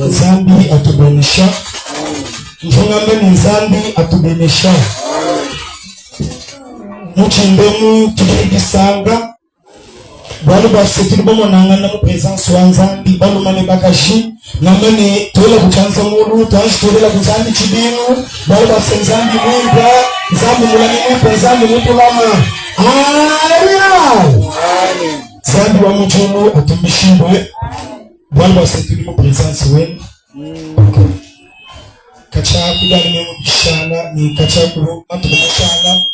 Zambi atubenisha. Mfungambe ni zambi atubenisha. Muchimbemu tukigisanga. Balu basetiri bomo nangana mu presence wa Nzambi balu mane bakashi namane tola kuchanza muru tanzi tola kuzambi chibinu balu basenzambi mwimba Nzambi mulani mwimba Nzambi mutulama. Amen. Zambi wa mchunu atumbishimwe balu basetiri mu presence wenu. Okay. Kachaku dali nemu bishana ni kachaku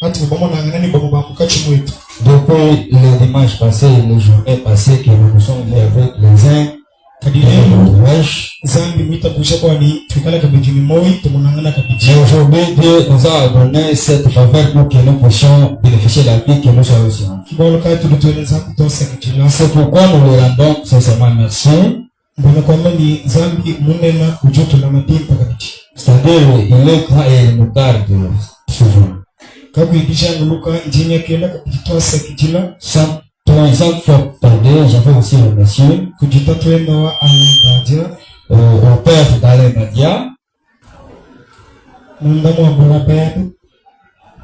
atu bomo nangana ni bomo bamukachi mwetu. Depuis le dimanche passé, les journées passées que nous nous sommes vus avec les uns et aujourd'hui, Dieu nous a donné cette faveur pour que nous puissions bénéficier de la vie que nous sommes aussi. C'est pourquoi nous le rendons sincèrement merci. C'est-à-dire, il est grand et il nous garde souvent. Sans tarder, je vais aussi remercier au père d'Alain Badia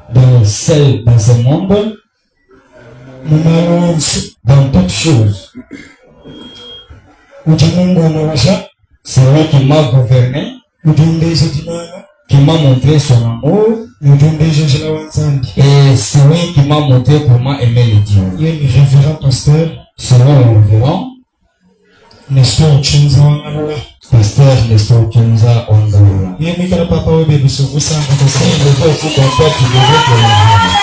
dans ce monde, dans toutes choses. C'est lui qui m'a gouverné, qui m'a montré son amour, et c'est lui qui m'a montré comment aimer les dieux. C'est le révérend Pasteur Nestor Kinza Ongaoula. Il était aussi ton père qui devait te rejoindre.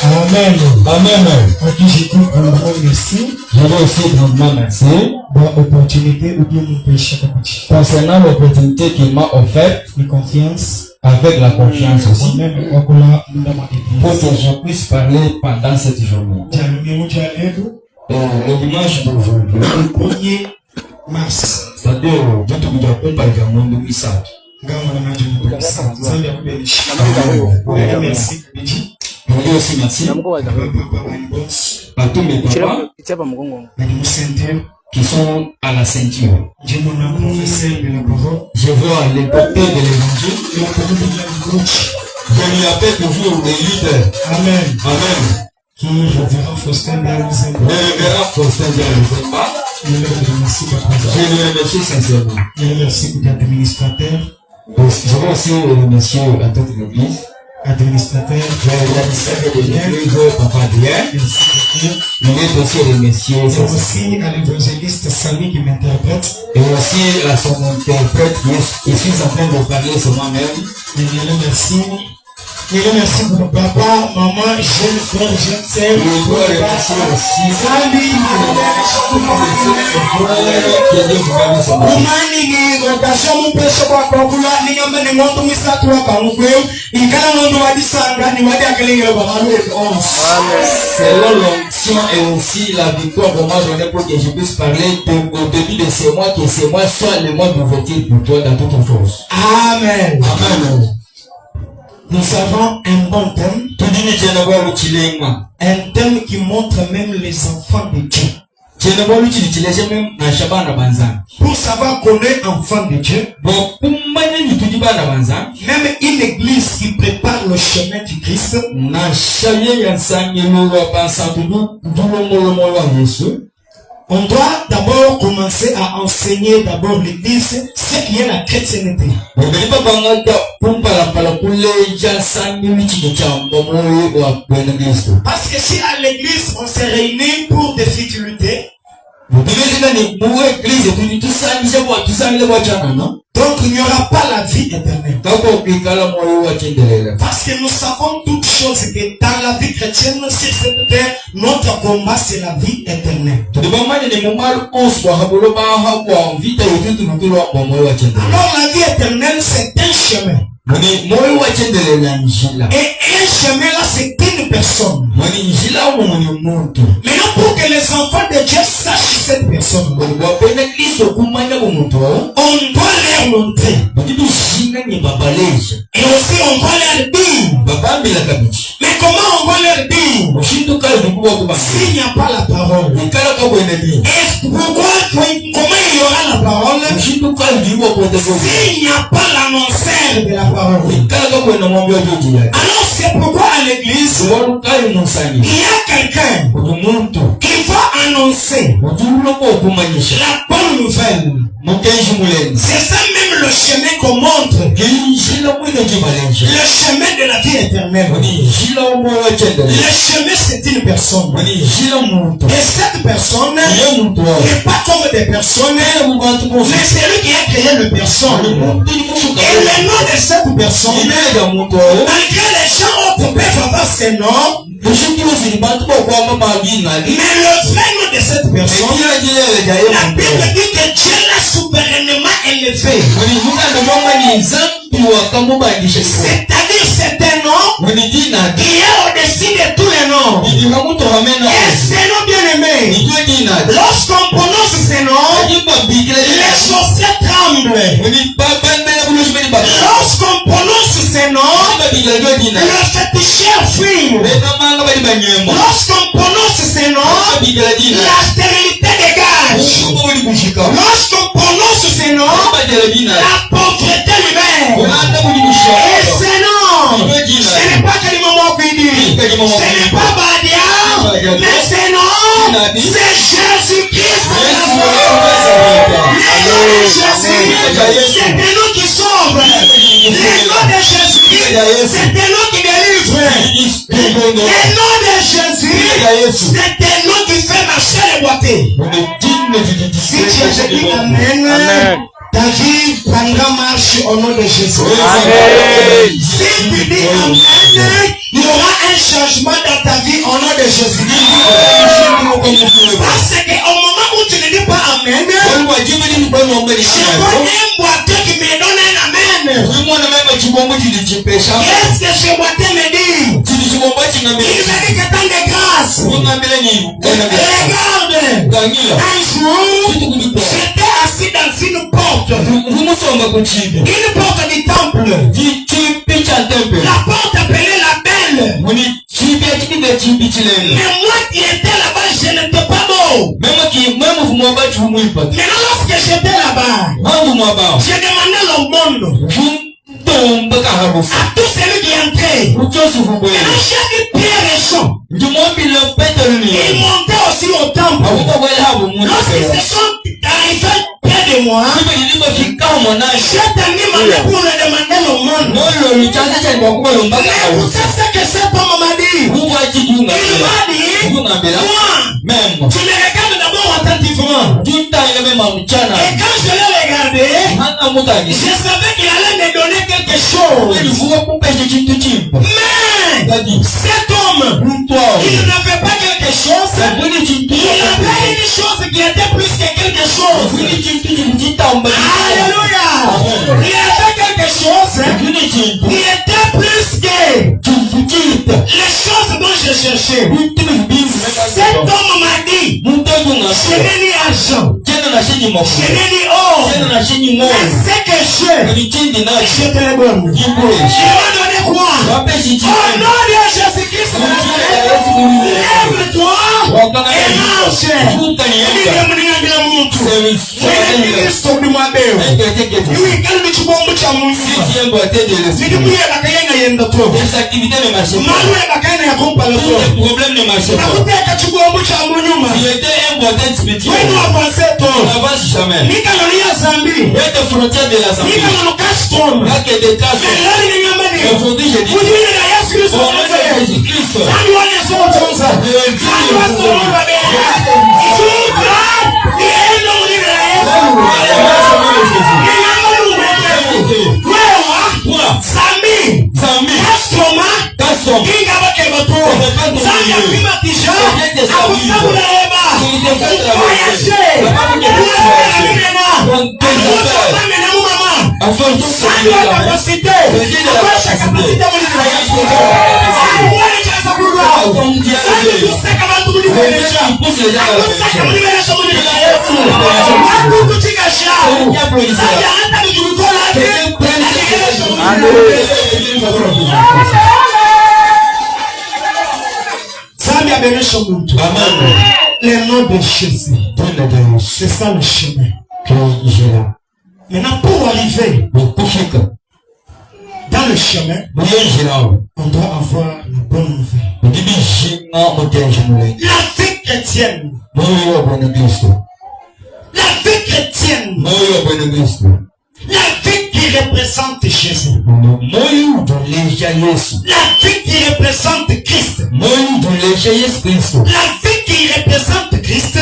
Amen. Amen. À qui j'ai tout grandement merci. Je veux aussi grandement merci concernant l'opportunité qu'il m'a offerte, avec la confiance aussi, pour que je puisse parler pendant cette journée. Le dimanche d'aujourd'hui, 1er mars, c'est-à-dire tout le Japon par le monde où il s'est. Merci. Je voulais aussi merci à tous mes papas qui sont à la ceinture. Je veux à l'écouter de l'évangile. Je lui appelle toujours les leaders. Amen. Amen. Qui est le révérend Faustin Dialuzemba. Le révérend Faustin Dialuzemba. Je le remercie sincèrement. Je le remercie pour l'administrateur. Je veux aussi remercier à toute l'église. Administrateur, l'administrateur de l'église, Papa Dieu. Je veux aussi remercier. Et aussi à l'évangéliste Samy qui m'interprète. Et aussi à son interprète qui suis en train de parler sur moi-même. Je le remercie. Je remercie pour papa, maman, jeune frère, jeune sœur. Je veux remercier aussi. Selon l'onction et aussi la victoire qu'on m'a donnée pour que je puisse parler au début de ce mois, que ce mois soit le mois d'ouverture pour toi dans toutes choses. Amen. Amen. Nous avons un bon thème. Un thème qui montre même les enfants de Dieu. Pour savoir qu'on est enfant de Dieu, même une église qui prépare le chemin du Christ, on doit d'abord commencer à enseigner d'abord l'église ce qui est la chrétienté. Parce que si à l'église on s'est réunis pour des futilités, donc il n'y aura pas la vie éternelle. Parce que nous savons toutes choses que dans la vie chrétienne, sur cette terre, notre combat c'est la vie éternelle. Alors la vie éternelle c'est un chemin. Et un chemin là, c'est une personne. Maintenant, pour que les enfants de Dieu sachent cette personne, on doit leur montrer. Et aussi, on va leur dire. Mais comment on va leur dire s'il n'y a pas la parole? Comment il y aura la parole s'il n'y a pas l'annonceur de la parole? Alors c'est pourquoi à l'église il y a quelqu'un qui va annoncer la bonne nouvelle. C'est ça même le chemin qu'on montre, le chemin de la vie éternelle. Le chemin, c'est une personne, et cette personne n'est pas comme des personnes, mais c'est lui qui a créé le personne. Et le nom de cette personne, malgré les gens peuvent avoir ces noms, mais le vrai nom de cette personne, la Bible dit que Dieu l'a souverainement élevé. C'est-à-dire c'est un nom qui est au-dessus de tous les noms. Et c'est nom bien aimé. Lorsqu'on prononce ces noms, les sorciers tremblent. Lorsqu'on prononce ces noms, le féticheur fuit. Lorsqu'on prononce ces noms, la stérilité dégage. Lorsqu'on prononce ces noms, la pauvreté libère. Et ces noms, ce n'est pas que le moment qui dit, ce n'est pas Badia, mais ces noms, c'est Jésus-Christ. C'est un nom qui sauve. Le nom de Jésus, c'est un nom qui délivre. Le nom de Jésus, c'est un nom qui fait marcher les boîtiers. Si tu as dit Amen, ta vie prendra marche au nom de Jésus. Amen. Si tu dis Amen, il y aura un changement dans ta vie au nom de Jésus. Parce qu'au moment où tu ne dis pas Amen, je vois un boîtier qui me donne un Amen. Qu'est-ce que ce boîtier me dit? Il me dit que tant de grâce. Regarde, un jour, j'étais assis dans une porte. Une porte du temple. La porte appelée la belle. Mais moi qui étais là-bas, je n'étais pas beau. Maintenant, lorsque j'étais là-bas, j'ai demandé l'aumône à tout celui qui entrait. Maintenant, j'ai dit Pierre et Jean. Ils montaient aussi au temple. Lorsqu'ils se sont arrivés près de moi, j'ai terminé ma main pour leur demander l'aumône. Mais vous savez ce que cet homme m'a dit? Il m'a dit, moi, tu me regardes d'abord attentivement. Et quand je l'ai regardé, je savais qu'il allait me donner quelque chose. Mais cet homme, il n'avait pas quelque chose. Il avait une chose qui était plus que quelque chose. Alléluia. Il avait quelque chose qui était plus que les choses dont je cherchais. Cet homme m'a dit, je n'ai ni argent, je n'ai ni or, mais ce que je te le donne. Il m'a donné quoi? Au nom de Jésus-Christ, lève-toi et marche. Le nom de Jésus, c'est ça le chemin. Maintenant, pour arriver dans le chemin, on doit avoir la bonne nouvelle. La vie chrétienne. La vie chrétienne. La vie qui représente Jésus. La vie qui représente Christ. La vie qui représente Christ.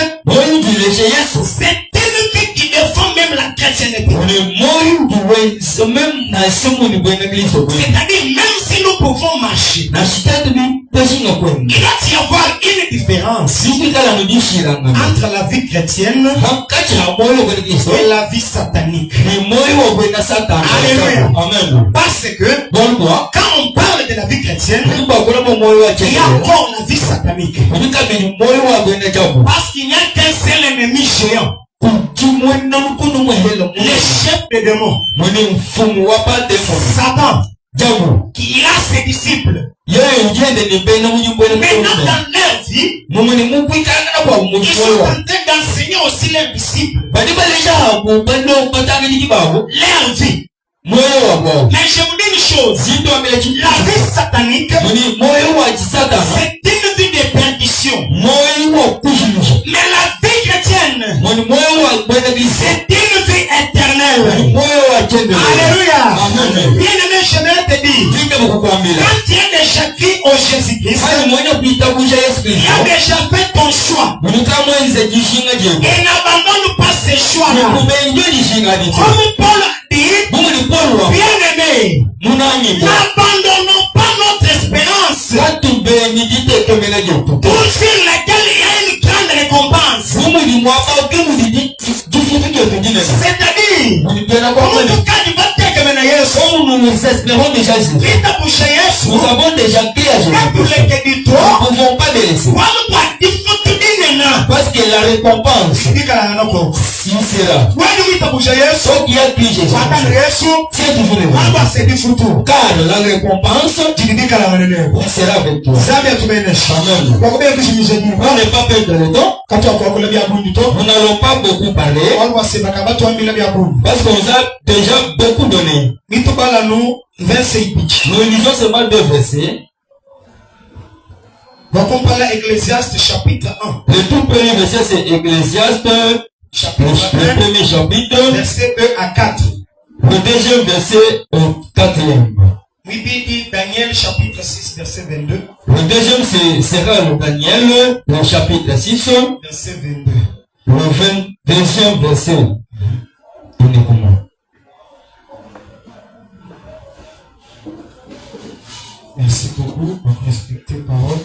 C'est une vie qui défend même la chrétienté. C'est-à-dire même si nous pouvons marcher, il doit y avoir une différence entre la vie chrétienne et la vie satanique. Alléluia. Parce que quand on parle de la vie chrétienne, il y a encore la vie satanique. Parce qu'il n'y a qu'un seul ennemi géant. Le chef des démons, Satan, qui a ses disciples. Maintenant dans leur vie, ils sont en train d'enseigner aussi leurs disciples leur vie. Mais je vous dis une chose, la vie satanique, c'est une vie de perdition. Mais la vie chrétienne, c'est une vie éternelle. Alléluia. Bien aimé, je vais te dire, quand tu as déjà cru au Jésus-Christ, il a déjà fait ton choix. Et n'abandonne pas ces choix-là. Comme Paul dit, bien aimé, n'abandonnons pas notre espérance pour sur laquelle il y a une grande récompense. C'est-à-dire, en tout cas, tu vas te nous avons déjà crié à Jésus. Nous ne pouvons pas les laisser. Parce que la récompense, il sera. Ceux qui a crié Jésus, c'est toujours le même. Car la récompense, il sera avec toi. Amen. On n'est pas perdre le temps. Nous n'allons pas beaucoup parler. Parce qu'on a déjà beaucoup donné. Nous lisons seulement 2 versets. Donc on parle d'Ecclésiaste chapitre 1. Le tout premier verset c'est Ecclésiaste, le premier chapitre, verset 2 à 4. Le deuxième verset au 4e. Oui, dit Daniel chapitre 6 verset 22. Le deuxième sera le Daniel, le chapitre 6, verset 22. Le 22e verset. On est comment? Merci beaucoup pour respecter parole.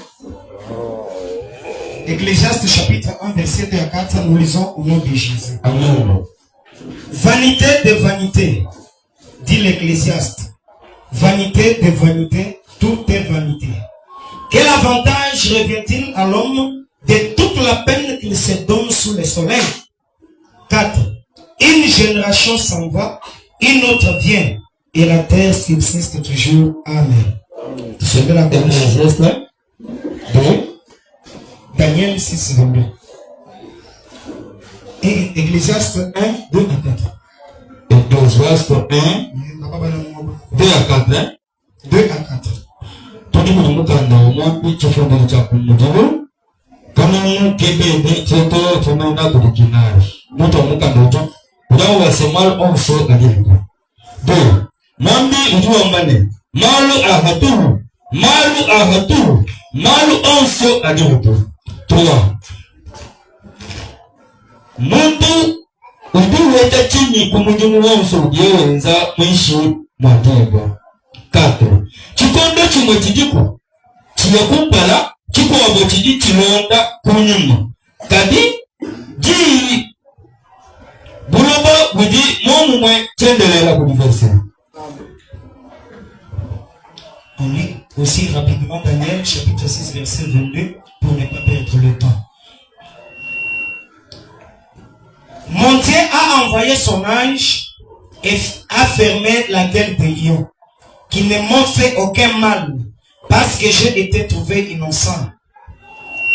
Ecclésiaste chapitre 1 verset 2 à 4, nous lisons au nom de Jésus. Amen. Vanité de vanité, dit l'Ecclésiaste. Vanité de vanité, tout est vanité. Quel avantage revient-il à l'homme de toute la peine qu'il se donne sous le soleil? 4. Une génération s'en va, une autre vient, et la terre subsiste toujours. Amen. C'est de la Ecclésiaste 2. Daniel 6, 22. Et Ecclésiaste 1, 2 à 4. Ecclésiaste 1, 2 à 4. 2 à 4. Tony mukanda omwami kifundiro kya kumujulu kama kebebe kyeto tumena kulikinari muto mukanda oto ulawo wasemal onso galiriko 2 mwambi ujuwambane malu ahatu malu onso galiriko 3 muntu uduweta chini kumujumu wonso ujewenza mwishi mwatego 4 chikondo chimwe chidiko chiyakumpala chikobo chidi chilonda kunyuma kadi ji buloba budi momu On lit aussi rapidement Daniel chapitre 6 verset 22 pour ne pas perdre le temps. Mon Dieu a envoyé son ange et a fermé la gueule des lions, qui ne m'ont fait aucun mal, parce que j'ai été trouvé innocent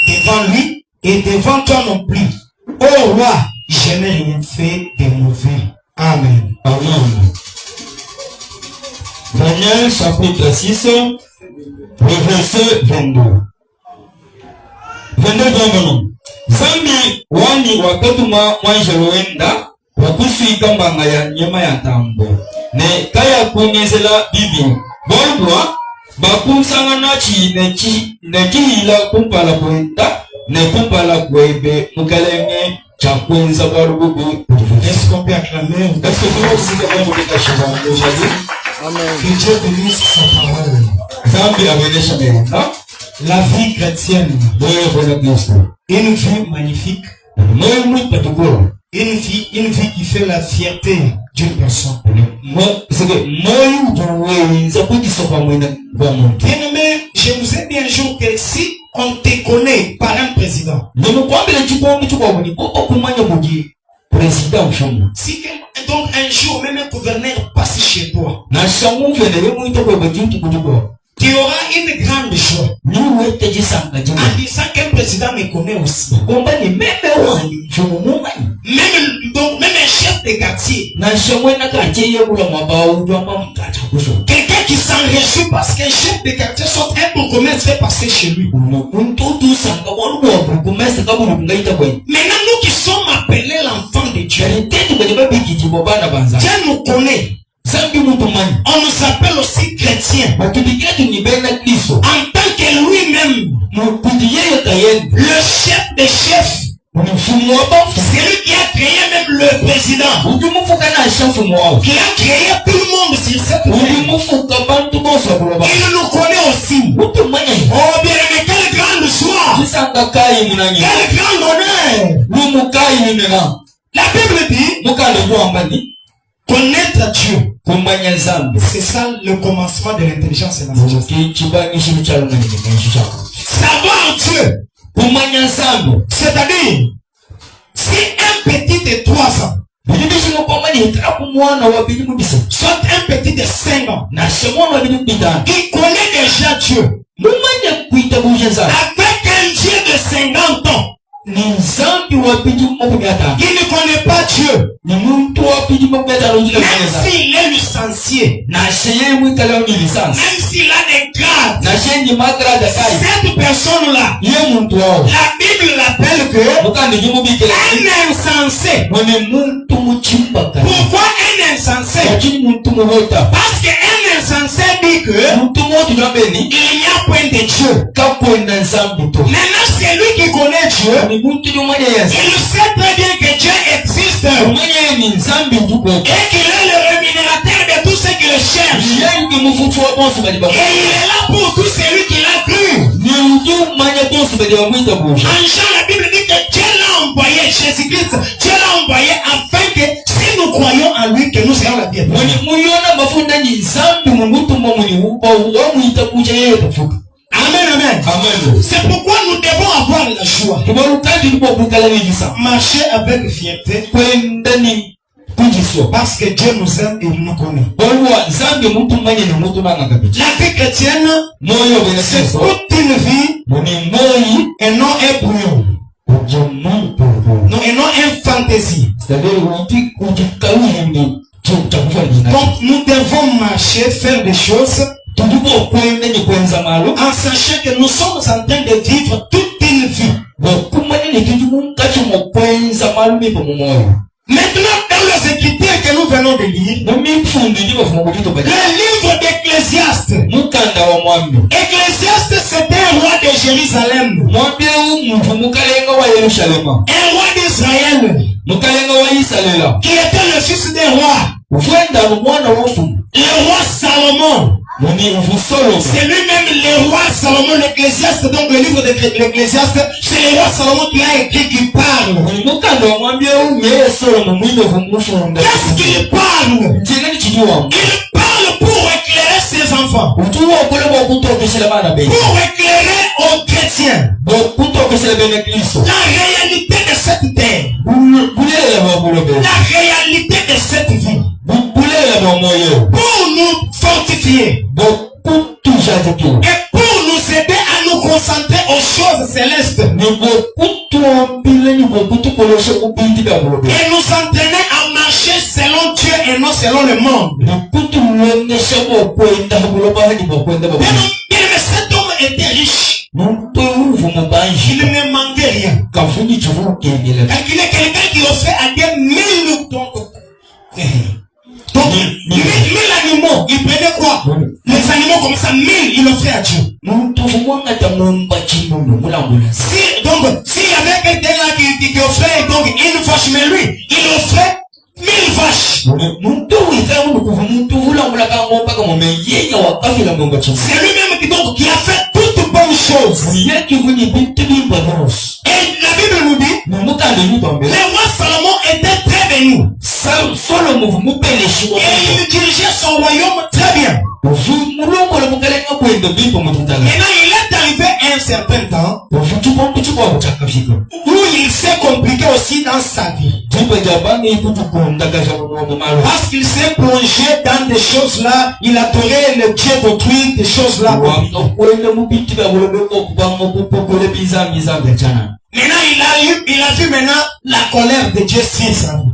devant lui et devant toi non plus. Oh roi, je n'ai rien fait de mauvais. Amen. Amen. Daniel chapitre 6, le verset 22. 22 Zambi wani wakatuma mwanjeloenda wakuswika mbanga ya nyema ya tambo ne kaya kunyezela bibi bolwa bakusanga nachi nekihila kumpala kwenda ne kumpala kwebe mukalenge chakwenza barububu. Est-ce qu'on peut acclamer? Est-ce que vous aussi avez envie de cacher aujourd'hui? Amen. Que Dieu bénisse sa parole. Zambi abenesha mena la vie chrétienne. Une vie magnifique. Une vie qui fait la fierté d'une personne. Bien-aimé, je vous ai dit un jour que si on te connaît par un président, si donc un jour même un gouverneur passe chez toi, tu auras une grande joie en disant qu'un président me connaît aussi. Même un chef de quartier. Quelqu'un qui s'en réjouit parce qu'un chef de quartier sort un bourgmestre fait passer chez lui. Maintenant, nous qui sommes appelés l'enfant de Dieu, Dieu nous connaît. On nous appelle aussi chrétiens. En tant que lui-même, le chef des chefs, c'est lui qui a créé même le président, qui a créé tout le monde sur cette terre. Il nous connaît aussi. Oh bien aimé, quelle grande joie, quel grand honneur. La Bible dit connaître Dieu, c'est ça le commencement de l'intelligence et la sagesse. Savoir Dieu, c'est-à-dire, si un petit de 3 ans, soit un petit de 5 ans, il connaît déjà Dieu, avec un Dieu de 50 ans, il ne connaît pas Dieu, même s'il est licencié, même s'il a des grades, cette personne-là, la Bible l'appelle que un insensé. Pourquoi un insensé? Parce qu'un insensé dit que il n'y a point de Dieu. Maintenant, c'est lui qui connaît Dieu. Il sait très bien que Dieu existe et qu'il est le rémunérateur de tous ceux qui le cherchent. Et il est là pour tous celui qui l'a cru. En Jean, la Bible dit que Dieu l'a envoyé, Jésus-Christ, Dieu l'a envoyé afin que si nous croyons en lui, que nous serons la vie. Amen, amen. C'est pourquoi nous devons avoir la joie. Marcher avec fierté. Parce que Dieu nous aime et il nous connaît. La vie chrétienne, c'est toute une vie et non un brouillon. Non, et non un fantaisie. Donc nous devons marcher, faire des choses en sachant que nous sommes en train de vivre toute une vie. Maintenant, dans les Écritures que nous venons de lire, le livre d'Ecclésiaste. Ecclésiaste, c'était un roi de Jérusalem, un roi d'Israël, qui était le fils d'un roi, le roi Salomon. C'est lui-même le roi Salomon, l'Ecclésiaste, donc le livre de l'Ecclésiaste, c'est le roi Salomon qui a écrit, qui parle. Qu'est-ce qu'il parle? Il parle pour éclairer ses enfants, pour éclairer aux chrétiens la réalité de cette terre, la réalité de cette vie, pour nous fortifier et pour nous aider à nous concentrer aux choses célestes et nous entraîner à marcher selon Dieu et non selon le monde. Bien, cet homme était riche. Il ne manquait rien. Il est quelqu'un qui offrait à Dieu 1000 donc 1000 animaux. Il prenait quoi? Les animaux comme ça, 1000, il offrait à Dieu. S'il y avait quelqu'un là qui offrait donc une vache, mais lui, il offrait 1000 vaches. C'est lui-même qui a fait toutes bonnes choses. Et la Bible nous dit, le roi Salomon était très béni. Et il dirigeait son royaume très bien. Maintenant, il est arrivé un certain temps où il s'est compliqué aussi dans sa vie. Parce qu'il s'est plongé dans des choses là, il adorait le Dieu d'autrui, des choses là. Maintenant, il a vu maintenant la colère de Dieu sur sa vie.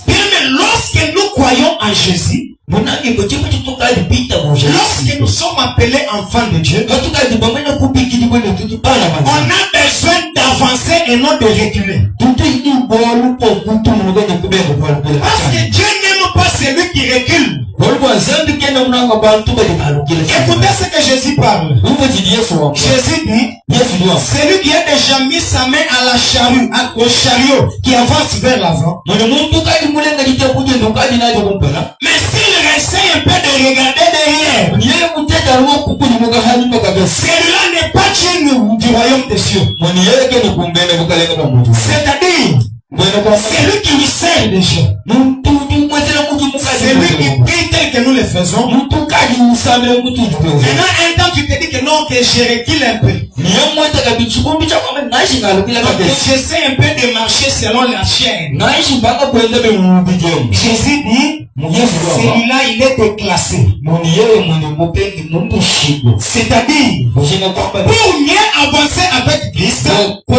Mais lorsque nous croyons en Jésus, lorsque nous sommes appelés enfants de Dieu, on a besoin d'avancer et non de reculer. Parce que Dieu n'aime pas celui qui recule. Écoutez ce que Jésus parle. Jésus dit, celui qui a déjà mis sa main à la charrue, au chariot qui avance vers l'avant, mais s'il essaie un peu de regarder derrière, celui-là n'est pas digne du royaume des cieux. C'est-à-dire, c'est lui qui lui sert déjà. C'est lui qui prie tel que nous le faisons. Maintenant, un temps tu te dis que non, que je recule un peu. J'essaie un peu de marcher selon la chaîne. Jésus dit, celui-là il est déclassé. C'est-à-dire, pour mieux avancer avec Christ, nous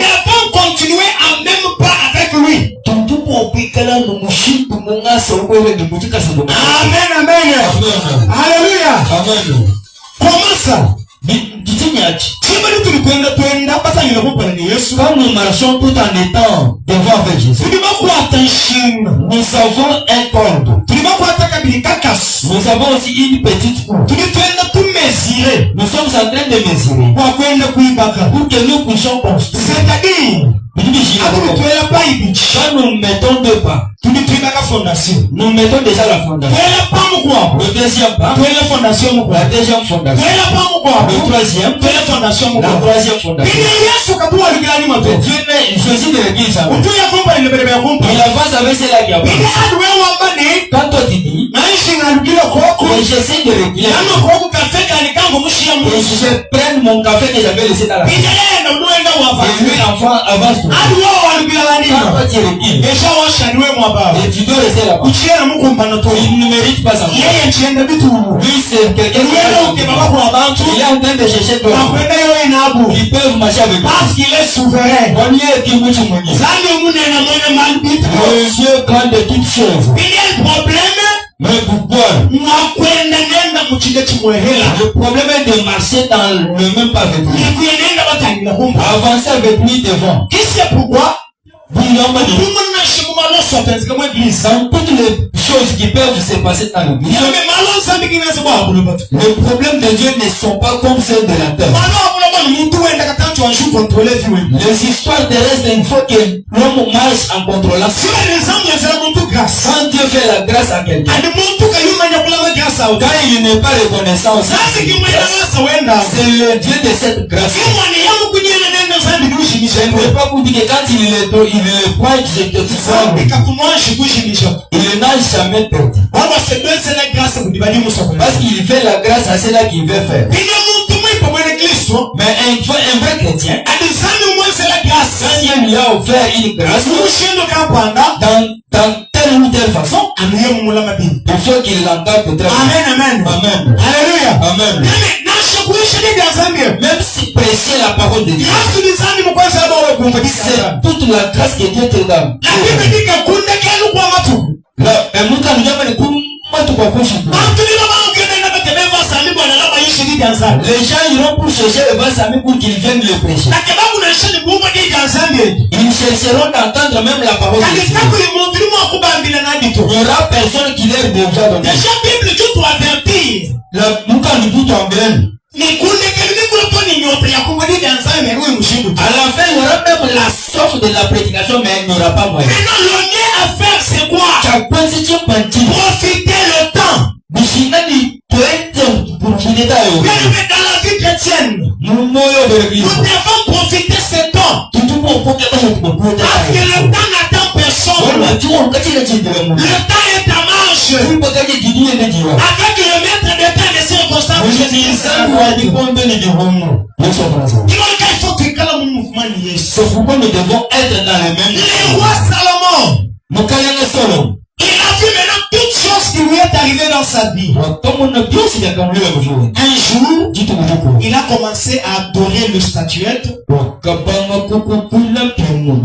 devons continuer en même pas avec lui. Amen, amen. Alléluia. Comment ça? Quand nous marchons tout en étant devant avec Jésus, nous avons un corde. Nous avons aussi une petite roue. Nous sommes en train de mesurer pour que nous puissions construire. C'est-à-dire, quand nous mettons deux pas, nous mettons déjà la fondation. Le deuxième pas, la deuxième fondation. Le troisième, la troisième fondation. Jésus ne regarde jamais. Il avance avec ceux-là qui avancent. Quand toi tu dis, j'essaie de reculer, et je prends mon café que j'avais laissé dans la vie. Et lui, l'enfant avance tout. Quand toi tu recules, et tu dois rester là-bas. Il ne mérite pas ça. Lui, c'est quelqu'un qui il est en train de chercher toi. Ils peuvent marcher avec toi. Parce qu'il est souverain. On y est qui vous dit. Dieu grand de toutes choses. Il y a un problème. Mais pourquoi? Le problème est de marcher dans le même pas avec lui. Avancer avec lui devant. Qu'est-ce pourquoi? Dans toutes les choses qui peuvent se passer dans l'église, le problème de Dieu ne sont pas comme celles de la terre. Les histoires terrestres, il faut que l'homme marche en contrôlant. grâce. Quand Dieu fait la grâce à quelqu'un, And muntu kayumanya kulama grâce au. quand il n'est pas reconnaissant, Sasa kimwenda sasa wenda. c'est le Dieu de cette grâce. Kimwani yamu kunyena nenda zambi kushimisha. Je ne veux pas vous dire que quand il est point de Zambi kakumwashi kushimisha. il n'a jamais perdu. Baba c'est bien c'est la grâce kudibali musoko. Parce qu'il fait la grâce à ceux-là qu'il veut faire. Bine muntu mwipa mwene Kristo. Mais un vrai chrétien, Adisani mwa c'est la grâce. quand Dieu lui a offert une grâce, Mushindo kapanda. dans telle ou telle façon, Amiye mumulama bini. il faut qu'il l'entende très bien. Amen, amen. Amen. Alléluia. Amen. Même si prêcher la parole de Dieu, c'est toute la grâce que Dieu te donne. Les gens iront pour chercher le Vassami pour qu'ils viennent le prêcher. Ils chercheront d'entendre même la parole de Dieu. Il n'y aura personne qui leur déjà donné. À la fin, il y aura même la soif de la prédication, mais il n'y aura pas moyen. Maintenant, le mieux à faire, c'est quoi? Profiter le temps. Dans la vie chrétienne, nous devons profiter ce temps. Parce que le temps n'attend personne. Le temps est en marche. Avec le maître de temps et circonstances. Il faut que quand le mouvement y est. C'est pourquoi nous devons être dans le même. Le roi Salomon, il a vu maintenant toutes choses qui lui est arrivées dans sa vie. Un jour, il a commencé à adorer le statuette,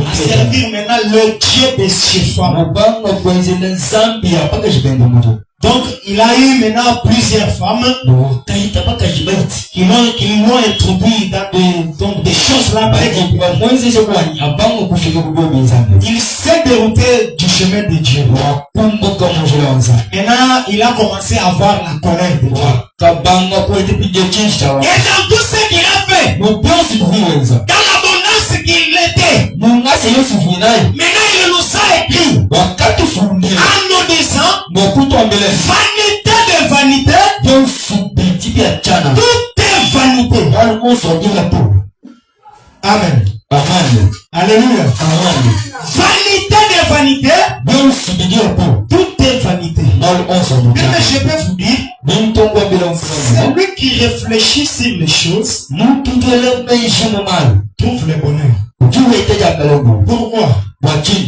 à servir maintenant le Dieu des femmes. Donc, il a eu maintenant plusieurs femmes qui l'ont introduit dans des choses là. Il s'est dérouté du chemin de Dieu. Maintenant, il a commencé à voir la colère de Dieu. Et dans tout ce qu'il a fait, dans l'abondance qu'il était, maintenant il nous a écrit en nous disant vanité de vanité, tout est vanité. Amen. Amen. Alléluia. Amen. Vanité de vanité, tout est vanité. Mais je peux vous dire, celui qui réfléchit sur les choses trouve le bonheur. Pourquoi?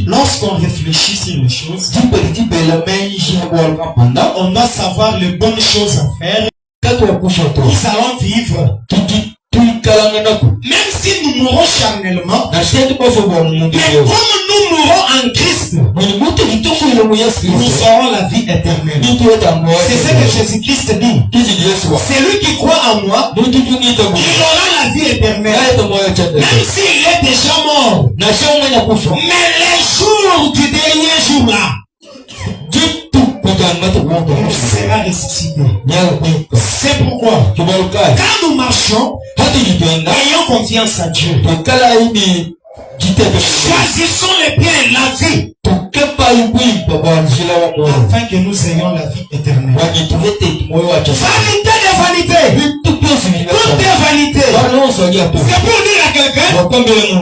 Lorsqu'on réfléchit sur les choses, on doit savoir les bonnes choses à faire. Nous allons vivre. Même si nous mourrons charnellement, mais comme nous mourrons en Christ, nous aurons la vie éternelle. C'est ce que Jésus-Christ dit. Celui qui croit en moi, il aura la vie éternelle. Même s'il est déjà mort. Mais les jours du dernier jour là, il sera ressuscité. C'est pourquoi, quand nous marchons, ayons confiance à Dieu. Choisissons le bien, la vie, afin que nous ayons la vie éternelle. Vanité de vanité, tout est vanité. C'est pour dire à quelqu'un,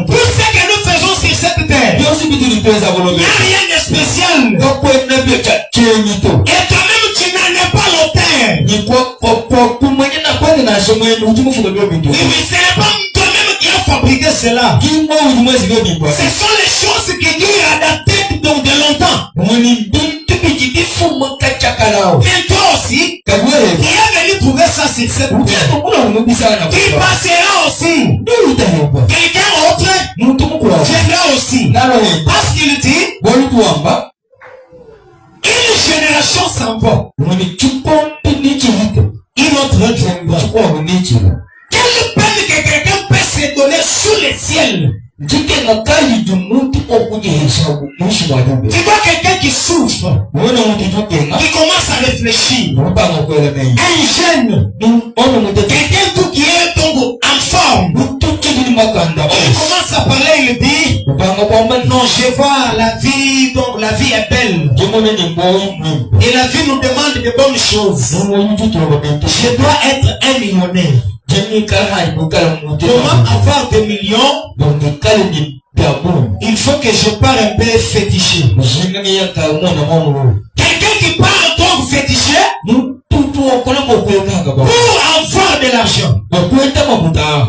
tout ce que nous faisons sur cette terre, il n'y a rien de spécial. Et quand même tu n'en es pas l'auteur. Oui, ce n'est pas toi-même qui as fabriqué cela. Ce sont les choses qui durent à la tête donc de longtemps. Mais toi aussi, qui est venu trouver ça sur cette terre, qui passera aussi. Quelqu'un autre viendra aussi. Parce qu'il dit, une génération s'en va, une autre viendra. Quelle peine que quelqu'un peut se donner sous le ciel. Tu vois quelqu'un qui souffre, qui commence à réfléchir, un jeune, quelqu'un tout qui est donc en forme, il commence à parler, il dit, Non, je vois la vie, donc la vie est belle. Et la vie nous demande de bonnes choses. Je dois être un millionnaire. Comment avoir des millions? Il faut que je parle un peu fétiché. Quelqu'un qui parle donc fétiché pour avoir de l'argent.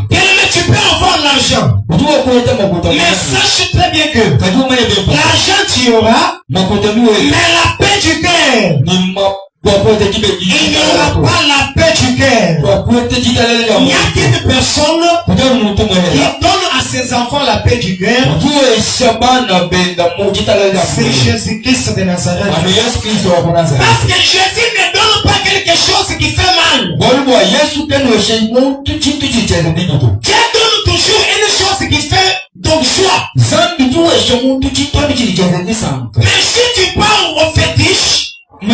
Bien aimé, tu peux avoir l'argent. Mais sache très bien que l'argent tu auras, mais la paix du cœur, il n'y aura pas la paix du cœur. Il y a qu'une personne qui donne à ses enfants la paix du cœur. C'est Jésus-Christ de Nazareth. Parce que Jésus ne donne pas quelque chose qui fait mal. Dieu donne toujours une chose qui fait donc joie. Mais si tu parles au fétiche, on peut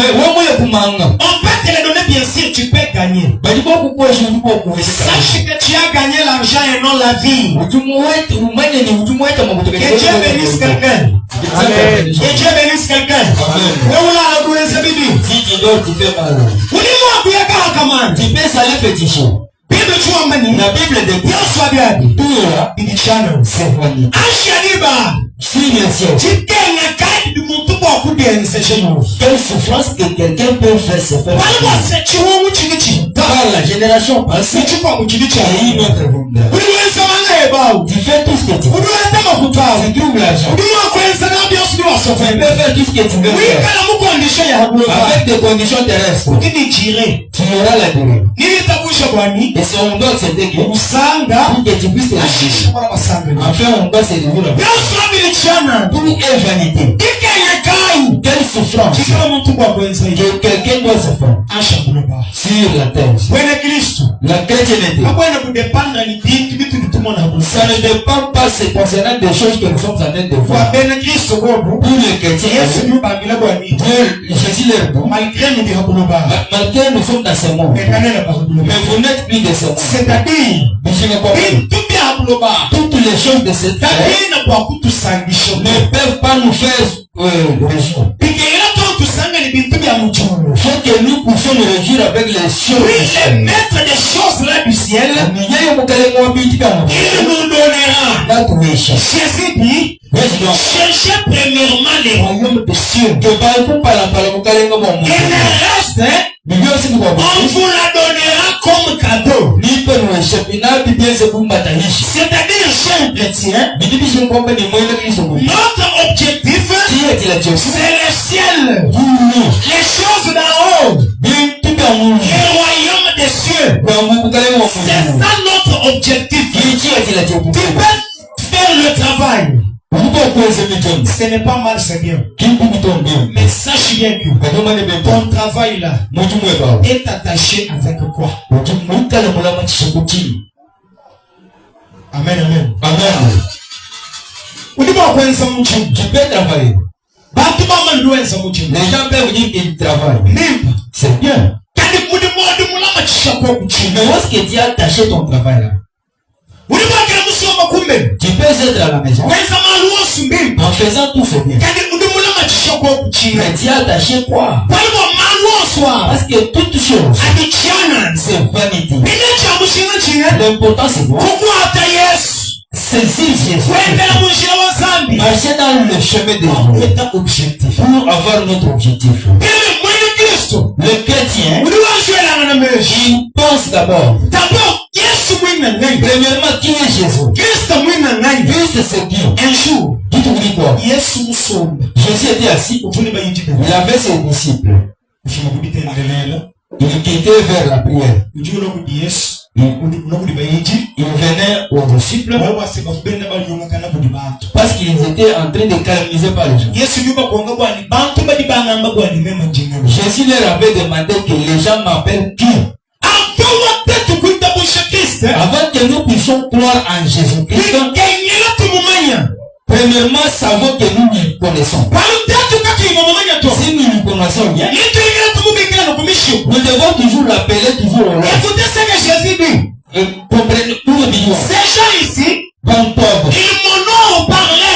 te le donner, bien sûr, tu peux gagner. Sache que tu as gagné l'argent et non la vie. Que Dieu bénisse quelqu'un. Que Dieu bénisse quelqu'un. La Bible de Dieu soit bien. Quelle souffrance que quelqu'un peut faire se faire par la génération passée et notre monde. Tu fais tout ce que tu veux. Tu trouves l'argent. Tu peux faire tout ce que tu veux faire. Avec des conditions terrestres. Tu auras la durée. Et si on doit accepter que pour que tu puisses te réjouir. Enfin, on doit se réjouir. Tout est vanité. Quelle souffrance que quelqu'un doit se faire sur la terre. La chrétienté. Ça ne dépend pas, c'est concernant des choses que nous sommes en train de voir. Pour les chrétiens, Jésus leur dit, malgré nous sommes dans ce monde, mais vous n'êtes plus de ce monde. C'est-à-dire, toutes les choses de cette terre ne peuvent pas nous faire réjouir. Faut que nous puissions nous réjouir avec les choses. Oui, le maître des choses là du ciel, il nous donnera. Jésus dit, cherchez premièrement les royaumes des cieux. Et le reste, on vous la donnera comme cadeau. C'est-à-dire, cher chrétien, notre objectif, c'est le ciel. Les choses d'en haut. Les royaumes des cieux. C'est ça notre objectif. Tu peux faire le travail. Ce n'est pas mal, c'est bien. Mais sache bien que ton travail là est attaché avec quoi? Amen, amen. Amen. Tu peux travailler. Les gens peuvent dire qu'ils travaillent. C'est bien. Mais où est-ce que tu as attaché ton travail là? Tu peux être à la maison en faisant tout ce bien. Mais tu as attaché quoi? Parce que toute chose, c'est vanité. L'important c'est quoi? Saisir Jésus. Marcher dans le chemin de Dieu pour avoir notre objectif. Le chrétien, il pense d'abord. Premièrement, qui est Jésus? Christ c'est Dieu. Un jour, dites-vous quoi? Jésus était assis. Il avait ses disciples. Il quittait vers la prière. Il venait aux disciples parce qu'ils étaient en train de canaliser par les gens. Jésus leur avait demandé que les gens m'appellent qui? Avant que nous puissions croire en Jésus-Christ, premièrement, savons que nous le connaissons. Si nous le connaissons bien, nous devons toujours l'appeler toujours au nom. Écoutez ce que Jésus dit. Comprenez où le million. Ces gens ici, Bon pauvre. ils m'ont parlé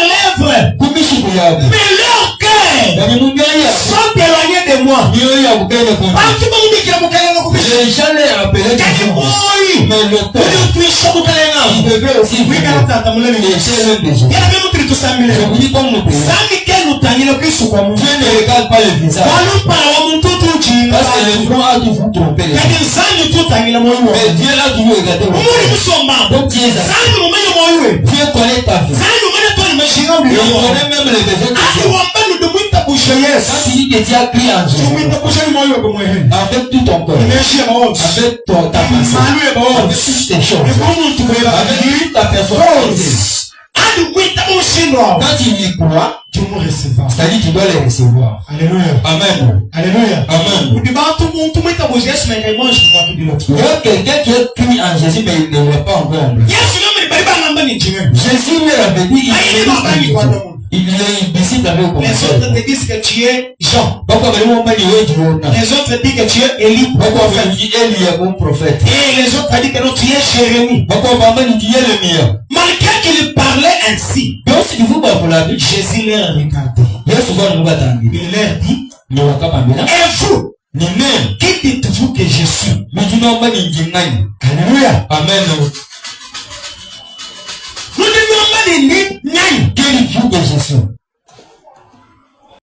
lèvres, mais leur cœur sont éloignés de moi. Dieu connaît ta vie. Il connaît même les besoins. Quand tu dis que tu as crié en Jésus, avec tout ton cœur, avec ta pensée, avec toutes tes choses, avec toute ta personnalité, quand tu y crois, c'est-à-dire tu dois les recevoir. Alléluia. Amen. Alléluia. Amen. Il y a quelqu'un qui a crié en Jésus, mais il ne voit pas encore. Jésus leur avait dit, il est disciple avec vous. Les autres te disent que tu es Jean. Les autres disent que tu es Élie. Prophète. Et les autres disent que non, tu es Jérémie. Malgré qu'il parlait ainsi, Jésus leur regardait. Il leur dit, et vous, qui dites-vous que je suis? Alléluia. Amen. Nous disons pas de ni. Qui dites-vous que je suis?